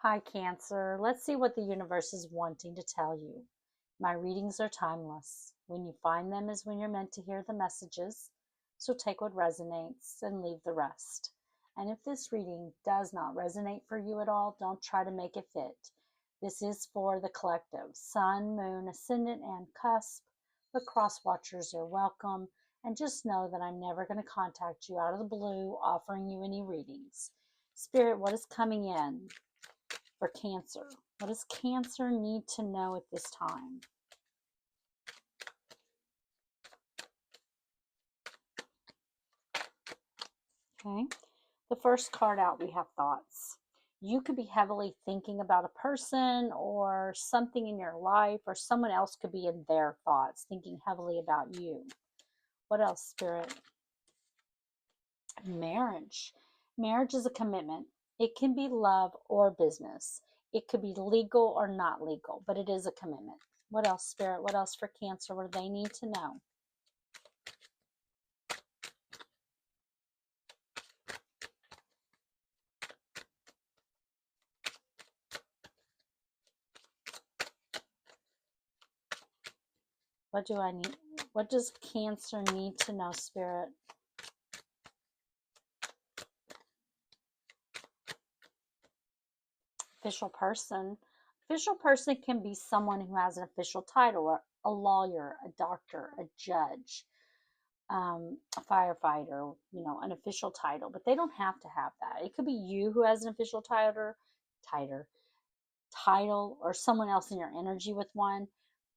Hi, Cancer. Let's see what the universe is wanting to tell you. My readings are timeless. When you find them is when you're meant to hear the messages. So take what resonates and leave the rest. And if this reading does not resonate for you at all, don't try to make it fit. This is for the collective Sun, Moon, Ascendant, and Cusp. But cross watchers are welcome. And just know that I'm never going to contact you out of the blue offering you any readings. Spirit, what is coming in for Cancer? What does Cancer need to know at this time? Okay. The first card out, we have thoughts. You could be heavily thinking about a person or something in your life, or someone else could be in their thoughts, thinking heavily about you. What else, Spirit? Marriage. Marriage is a commitment. It can be love or business. It could be legal or not legal, but it is a commitment. What else, Spirit? What else for Cancer? What do they need to know? What do I need? What does Cancer need to know, Spirit? Official person. Official person can be someone who has an official title, a lawyer, a doctor, a judge, a firefighter, an official title, but they don't have to have that. It could be you who has an official title, or someone else in your energy with one,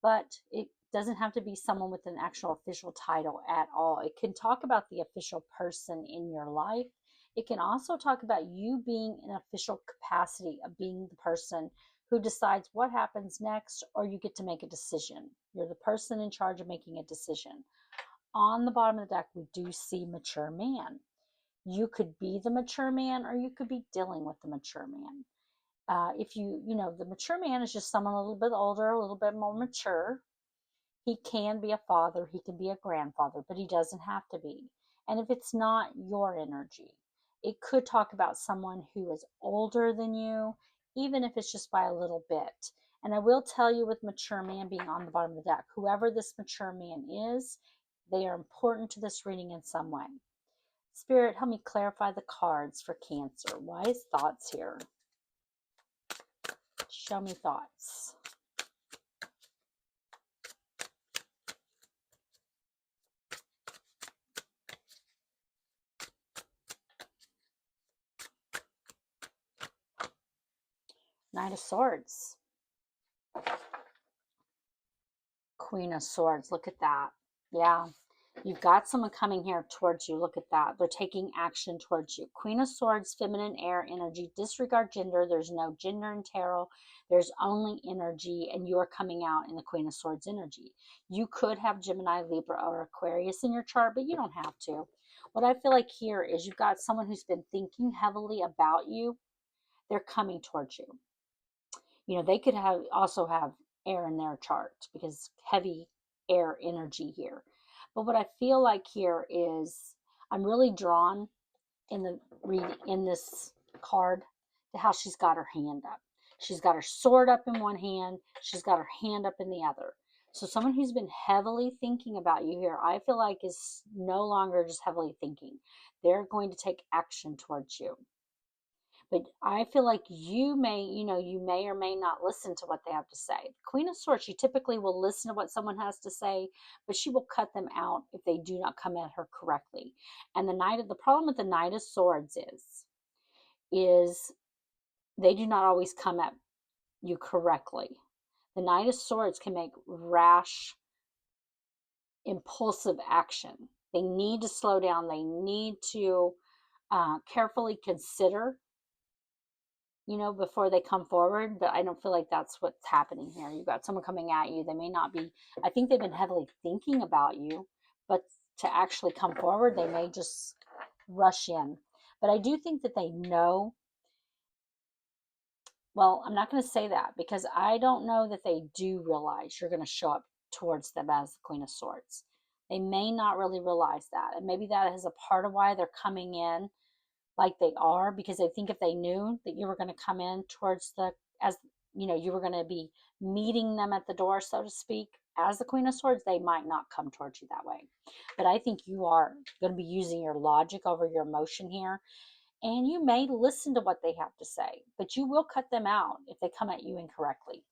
but it doesn't have to be someone with an actual official title at all. It can talk about the official person in your life. It can also talk about you being in official capacity of being the person who decides what happens next, or you get to make a decision. You're the person in charge of making a decision. On the bottom of the deck, we do see mature man. You could be the mature man, or you could be dealing with the mature man. If the mature man is just someone a little bit older, a little bit more mature. He can be a father, he can be a grandfather, but he doesn't have to be. And if it's not your energy, it could talk about someone who is older than you, even if it's just by a little bit. And I will tell you, with mature man being on the bottom of the deck, whoever this mature man is, they are important to this reading in some way. Spirit, help me clarify the cards for Cancer. Wise thoughts here. Show me thoughts. Knight of Swords. Queen of Swords. Look at that. Yeah. You've got someone coming here towards you. Look at that. They're taking action towards you. Queen of Swords, feminine air energy. Disregard gender. There's no gender in tarot. There's only energy, and you're coming out in the Queen of Swords energy. You could have Gemini, Libra, or Aquarius in your chart, but you don't have to. What I feel like here is you've got someone who's been thinking heavily about you. They're coming towards you. They could also have air in their chart, because heavy air energy here. But what I feel like here is I'm really drawn in this card to how she's got her hand up. She's got her sword up in one hand, she's got her hand up in the other. So someone who's been heavily thinking about you here, I feel like, is no longer just heavily thinking. They're going to take action towards you. But I feel like you may or may not listen to what they have to say. The Queen of Swords, she typically will listen to what someone has to say, but she will cut them out if they do not come at her correctly. And the problem with the Knight of Swords is they do not always come at you correctly. The Knight of Swords can make rash, impulsive action. They need to slow down. They need to carefully consider before they come forward. But I don't feel like that's what's happening here. You've got someone coming at you. They may not be, I think they've been heavily thinking about you, but to actually come forward, they may just rush in. But I do think that they know. Well, I'm not going to say that, because I don't know that they do realize you're going to show up towards them as the Queen of Swords. They may not really realize that. And maybe that is a part of why they're coming in like they are, because I think if they knew that you were going to come in towards the, as you know, you were going to be meeting them at the door, so to speak, as the Queen of Swords, they might not come towards you that way. But I think you are going to be using your logic over your emotion here. And you may listen to what they have to say, but you will cut them out if they come at you incorrectly.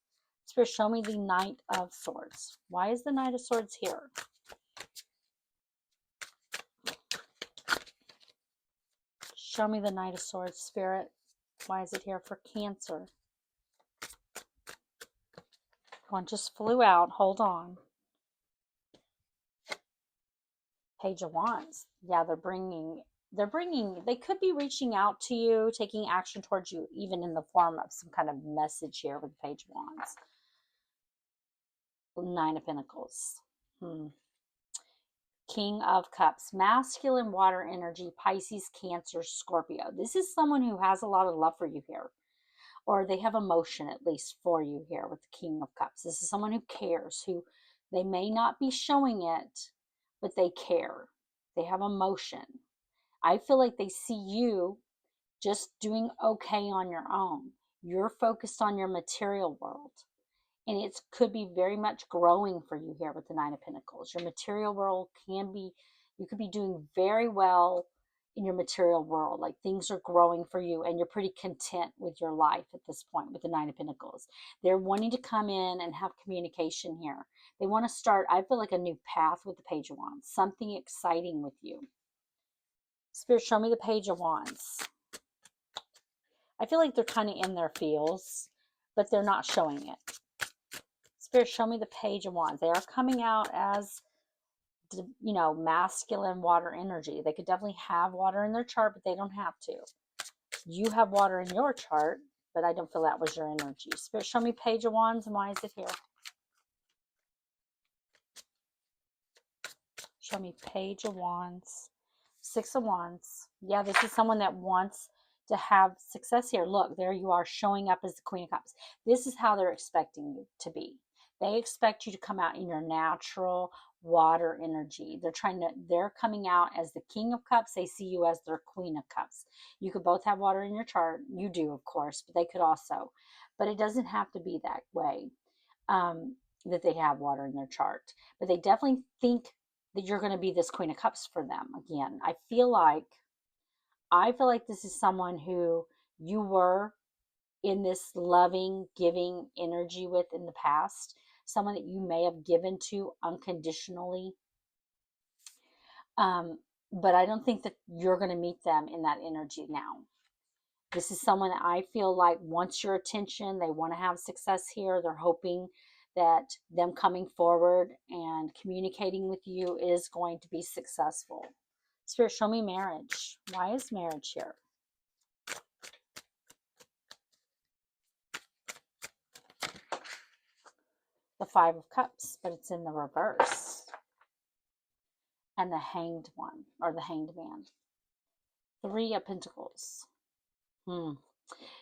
Spirit, show me the Knight of Swords. Why is the Knight of Swords here? Show me the Knight of Swords, Spirit. Why is it here for Cancer? One just flew out. Hold on. Page of Wands. Yeah, they could be reaching out to you, taking action towards you, even in the form of some kind of message here with the Page of Wands. Nine of Pentacles. King of Cups, masculine water energy, Pisces, Cancer, Scorpio. This is someone who has a lot of love for you here, or they have emotion at least for you here with the King of Cups. This is someone who cares, who they may not be showing it, but they care. They have emotion. I feel like they see you just doing okay on your own. You're focused on your material world. And it could be very much growing for you here with the Nine of Pentacles. Your material world can be, you could be doing very well in your material world. Like things are growing for you and you're pretty content with your life at this point with the Nine of Pentacles. They're wanting to come in and have communication here. They want to start, I feel like, a new path with the Page of Wands. Something exciting with you. Spirit, show me the Page of Wands. I feel like they're kind of in their feels, but they're not showing it. Spirit, show me the Page of Wands. They are coming out as, you know, masculine water energy. They could definitely have water in their chart, but they don't have to. You have water in your chart, but I don't feel that was your energy. Spirit, show me Page of Wands, and why is it here? Show me Page of Wands, Six of Wands. Yeah, this is someone that wants to have success here. Look, there you are showing up as the Queen of Cups. This is how they're expecting you to be. They expect you to come out in your natural water energy. They're coming out as the King of Cups. They see you as their Queen of Cups. You could both have water in your chart. You do, of course, but they could also. But it doesn't have to be that way, that they have water in their chart. But they definitely think that you're going to be this Queen of Cups for them. Again, I feel like this is someone who you were in this loving, giving energy with in the past, someone that you may have given to unconditionally. But I don't think that you're going to meet them in that energy now. This is someone that I feel like wants your attention. They want to have success here. They're hoping that them coming forward and communicating with you is going to be successful. Spirit, show me marriage. Why is marriage here? The Five of Cups, but it's in the reverse. And the Hanged One, or the Hanged Man. Three of Pentacles.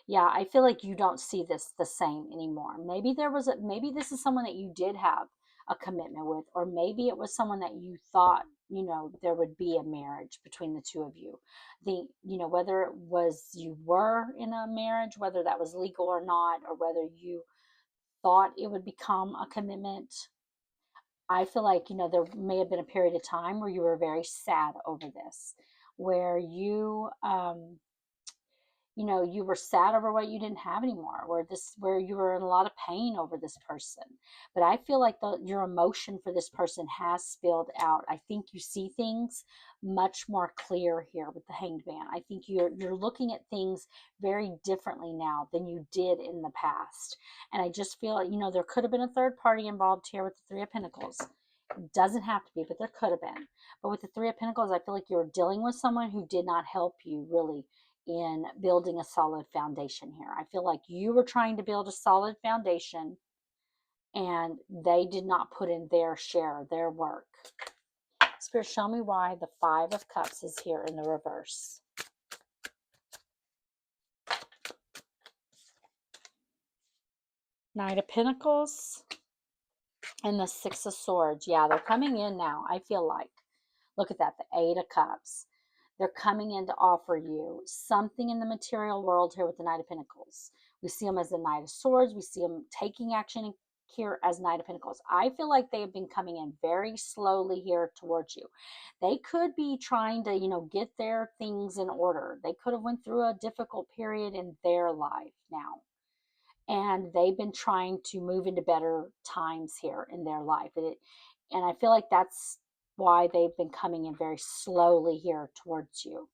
Yeah, I feel like you don't see this the same anymore. Maybe this is someone that you did have a commitment with, or maybe it was someone that you thought, you know, there would be a marriage between the two of you. Whether it was you were in a marriage, whether that was legal or not, or whether you thought it would become a commitment. I feel like, there may have been a period of time where you were very sad over this, where you were sad over what you didn't have anymore, where you were in a lot of pain over this person. But I feel like your emotion for this person has spilled out. I think you see things much more clear here with the Hanged Man. I think you're looking at things very differently now than you did in the past. And I just feel like, there could have been a third party involved here with the Three of Pentacles. It doesn't have to be, but there could have been. But with the Three of Pentacles, I feel like you're dealing with someone who did not help you really in building a solid foundation here. I feel like you were trying to build a solid foundation and they did not put in their share, their work. Spirit, show me why the Five of Cups is here in the reverse. Knight of Pentacles and the Six of Swords. Yeah, they're coming in now, I feel like. Look at that, the Eight of Cups. They're coming in to offer you something in the material world here with the Knight of Pentacles. We see them as the Knight of Swords. We see them taking action here as Knight of Pentacles. I feel like they have been coming in very slowly here towards you. They could be trying to, get their things in order. They could have went through a difficult period in their life now. And they've been trying to move into better times here in their life. And I feel like that's why they've been coming in very slowly here towards you.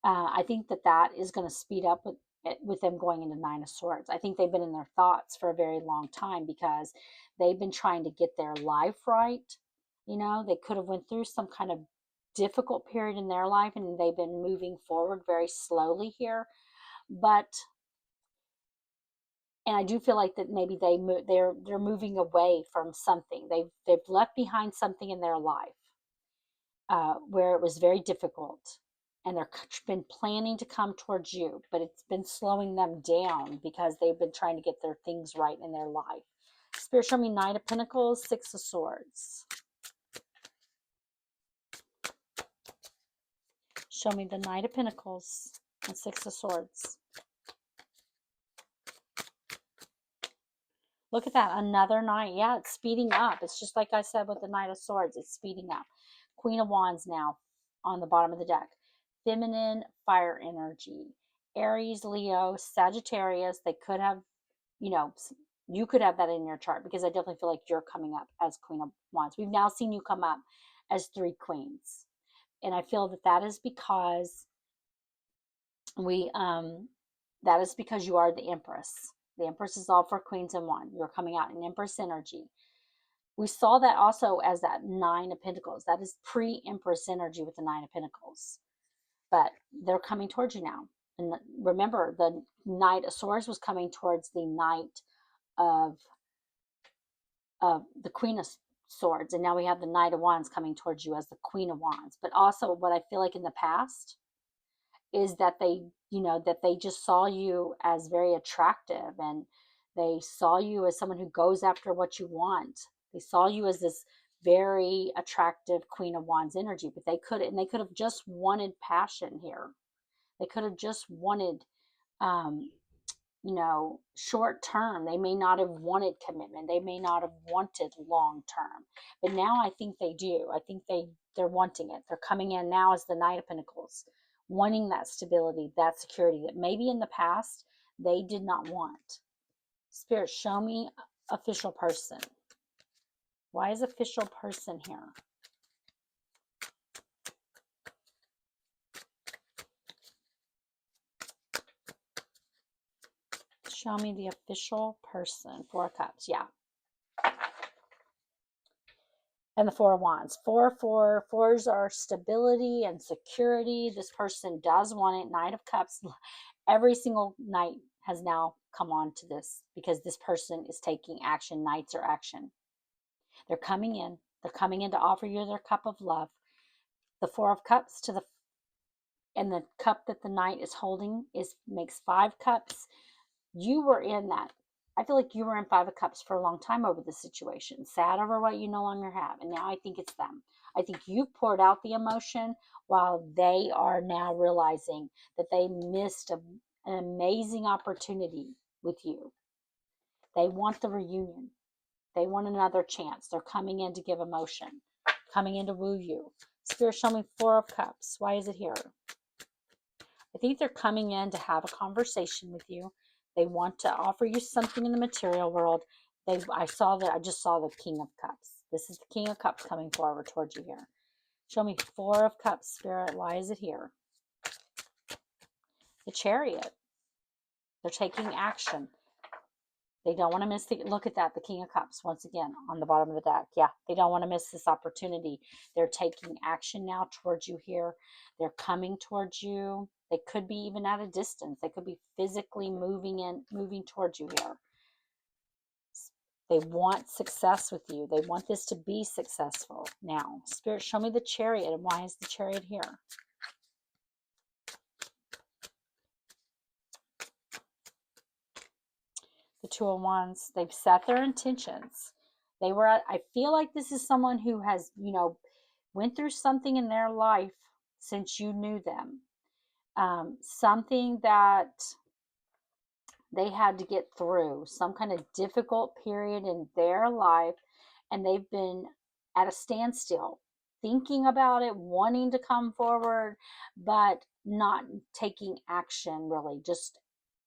I think that is going to speed up with them going into Nine of Swords. I think they've been in their thoughts for a very long time because they've been trying to get their life right. They could have went through some kind of difficult period in their life, and they've been moving forward very slowly here. And I do feel like that maybe they're moving away from something. They've left behind something in their life where it was very difficult, and they've been planning to come towards you, but it's been slowing them down because they've been trying to get their things right in their life. Spirit, show me Knight of Pentacles, Six of Swords. Show me the Knight of Pentacles and Six of Swords. Look at that, another knight. Yeah, it's speeding up. It's just like I said with the Knight of Swords. It's speeding up. Queen of Wands now on the bottom of the deck. Feminine fire energy. Aries, Leo, Sagittarius. They could have, you could have that in your chart because I definitely feel like you're coming up as Queen of Wands. We've now seen you come up as three queens. And I feel that is because that is because you are the Empress. The Empress is all for queens and one. You're coming out in Empress energy. We saw that also as that Nine of Pentacles. That is pre-Empress energy with the Nine of Pentacles. But they're coming towards you now. And remember, the Knight of Swords was coming towards the Knight of the Queen of Swords. And now we have the Knight of Wands coming towards you as the Queen of Wands. But also what I feel like in the past is that they just saw you as very attractive, and they saw you as someone who goes after what you want. They saw you as this very attractive Queen of Wands energy, but they could have just wanted passion here. They could have just wanted short term. They may not have wanted commitment. They may not have wanted long term. But now I think they do. I think they're wanting it. They're coming in now as the Knight of Pentacles, wanting that stability, that security that maybe in the past they did not want. Spirit, show me official person. Why is official person here? Show me the official person. Four of Cups, yeah. And the Four of Wands. Fours are stability and security. This person does want it. Knight of Cups. Every single knight has now come on to this because this person is taking action. Knights are action. They're coming in. They're coming in to offer you their cup of love. The Four of Cups and the cup that the knight is holding makes 5 cups. You were in that. I feel like you were in 5 of Cups for a long time over the situation, sad over what you no longer have. And now I think it's them. I think you've poured out the emotion while they are now realizing that they missed an amazing opportunity with you. They want the reunion. They want another chance. They're coming in to give emotion, coming in to woo you. Spirit, show me 4 of Cups. Why is it here? I think they're coming in to have a conversation with you. They want to offer you something in the material world. I just saw the King of Cups. This is the King of Cups coming forward towards you here. Show me 4 of Cups, Spirit. Why is it here? The Chariot. They're taking action. They don't want to miss look at that, the King of Cups, once again, on the bottom of the deck. Yeah, they don't want to miss this opportunity. They're taking action now towards you here. They're coming towards you. They could be even at a distance. They could be physically moving towards you here. They want success with you. They want this to be successful now. Spirit, show me the Chariot, and why is the Chariot here? The Two of Wands. They've set their intentions. I feel like this is someone who has, went through something in their life, since you knew them. Something that they had to get through, some kind of difficult period in their life, and they've been at a standstill, thinking about it, wanting to come forward, but not taking action really, just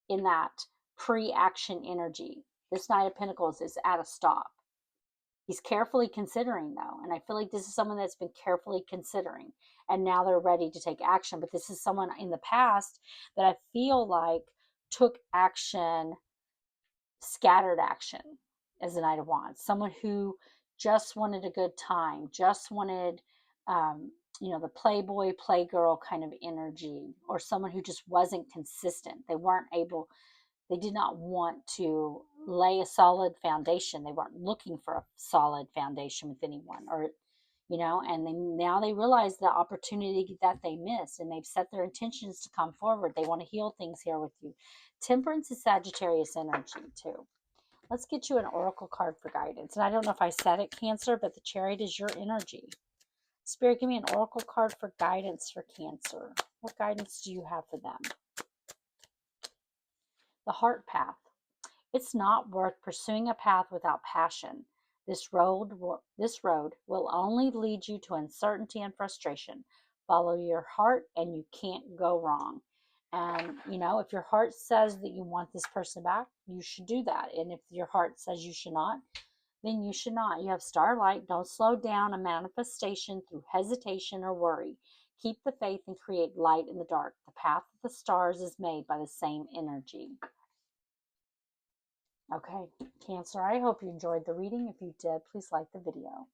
in that pre action energy. This Knight of Pentacles is at a stop. He's carefully considering, though, and I feel like this is someone that's been carefully considering, and now they're ready to take action. But this is someone in the past that I feel like took action, scattered action, as the Knight of Wands. Someone who just wanted a good time, just wanted, the playboy, playgirl kind of energy, or someone who just wasn't consistent. They did not want to lay a solid foundation. They weren't looking for a solid foundation with anyone, or and now they realize the opportunity that they missed, and they've set their intentions to come forward. They want to heal things here with you. Temperance is Sagittarius energy too. Let's get you an oracle card for guidance. And I don't know if I said it, Cancer, but the Chariot is your energy. Spirit, give me an oracle card for guidance for Cancer. What guidance do you have for them? The Heart Path. It's not worth pursuing a path without passion. This road will only lead you to uncertainty and frustration. Follow your heart and you can't go wrong. And, if your heart says that you want this person back, you should do that. And if your heart says you should not, then you should not. You have starlight. Don't slow down a manifestation through hesitation or worry. Keep the faith and create light in the dark. The path of the stars is made by the same energy. Okay, Cancer, I hope you enjoyed the reading. If you did, please like the video.